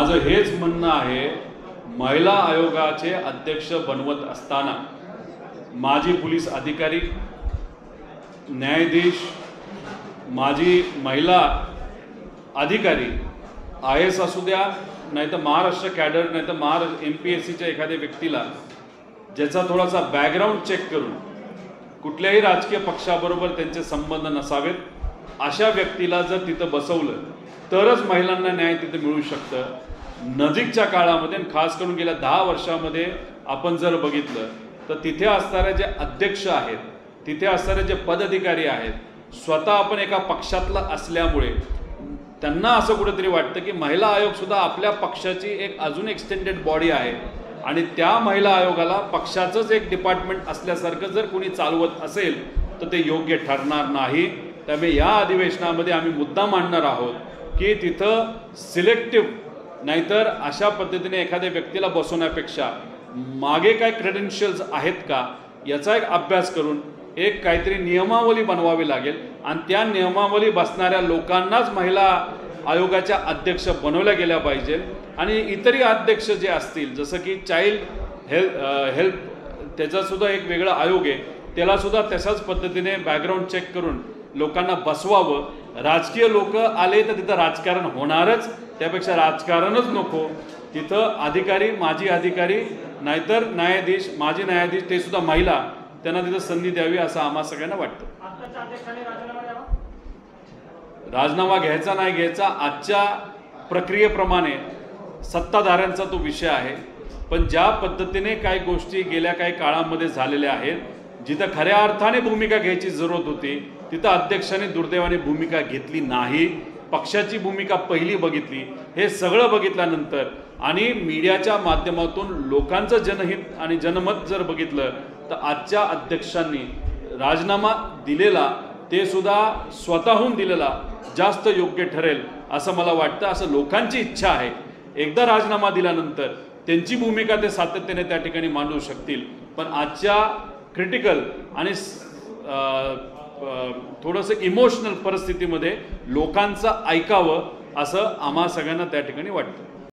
माझं हेच म्हणणं आहे, महिला आयोगाचे अध्यक्ष बनवत असताना माजी पोलीस अधिकारी, न्यायाधीश, माजी महिला अधिकारी, IAS असू द्या, नाही तर महाराष्ट्र कॅडर, नाही तर MPSCच्या एखाद्या व्यक्तीला ज्याचा थोडासा बॅकग्राऊंड चेक करून कुठल्याही राजकीय पक्षाबरोबर त्यांचे संबंध नसावेत अशा व्यक्तीला जर तिथं बसवलं तरच महिलांना न्याय तिथे मिळू शकतं। नजीकच्या काळामध्ये खास करून गेल्या 10 वर्षामध्ये आपण जर बघितलं तर तिथे असणारे जे अध्यक्ष आहेत, तिथे असणारे जे पदाधिकारी आहेत, स्वतः आपण एका पक्षातला असल्यामुळे त्यांना असं कुठेतरी वाटतं की महिला आयोग सुद्धा आपल्या पक्षाची एक अजून एक्सटेंडेड बॉडी आहे आणि त्या महिला आयोगाला पक्षाचंच एक डिपार्टमेंट असल्यासारखं जर कोणी चालवत असेल तर ते योग्य ठरणार नाही। त्यामुळे या अधिवेशनामध्ये आम्ही मुद्दा मांडणार आहोत की तिथं सिलेक्टिव्ह, नाहीतर अशा पद्धतीने एखाद्या व्यक्तीला बसवण्यापेक्षा मागे काय क्रेडेन्शियल्स आहेत का याचा एक अभ्यास करून एक काहीतरी नियमावली बनवावी लागेल आणि त्या नियमावली बसणाऱ्या लोकांनाच महिला आयोगाच्या अध्यक्ष बनवल्या गेल्या पाहिजे। आणि इतरही अध्यक्ष जे असतील, जसं की चाइल्ड हेल्प त्याचासुद्धा एक वेगळा आयोग आहे, त्यालासुद्धा तशाच पद्धतीने बॅकग्राऊंड चेक करून लोकांना बसवावं। राजकीय लोक आले तर तिथं राजकारण होणारच, त्यापेक्षा राजकारणच नको, तिथं अधिकारी, माजी अधिकारी, नाहीतर न्यायाधीश, माजी न्यायाधीश ते सुद्धा महिला, त्यांना तिथं संधी द्यावी असं आम्हा सगळ्यांना वाटतं। राजीनामा घ्यायचा नाही घ्यायचा आजच्या प्रक्रियेप्रमाणे सत्ताधाऱ्यांचा तो विषय आहे, पण ज्या पद्धतीने काही गोष्टी गेल्या काही काळामध्ये झालेल्या आहेत, जिथं खऱ्या अर्थाने भूमिका घ्यायची जरूरत होती तिथं अध्यक्षांनी दुर्दैवाने भूमिका घेतली नाही, पक्षाची भूमिका पहिली बघितली। हे सगळं बघितल्यानंतर आणि मीडियाच्या माध्यमातून लोकांचं जनहित आणि जनमत जर बघितलं तर आजच्या अध्यक्षांनी राजीनामा दिलेला, ते सुद्धा स्वतःहून दिलेला जास्त योग्य ठरेल असं मला वाटतं, असं लोकांची इच्छा आहे। एकदा राजीनामा दिल्यानंतर त्यांची भूमिका ते सातत्याने त्या ठिकाणी मांडू शकतील, पण आजच्या क्रिटिकल आणि थोडंसं इमोशनल परिस्थितीमध्ये लोकांचं ऐकावं असं आम्हा सगळ्यांना त्या ठिकाणी वाटतं।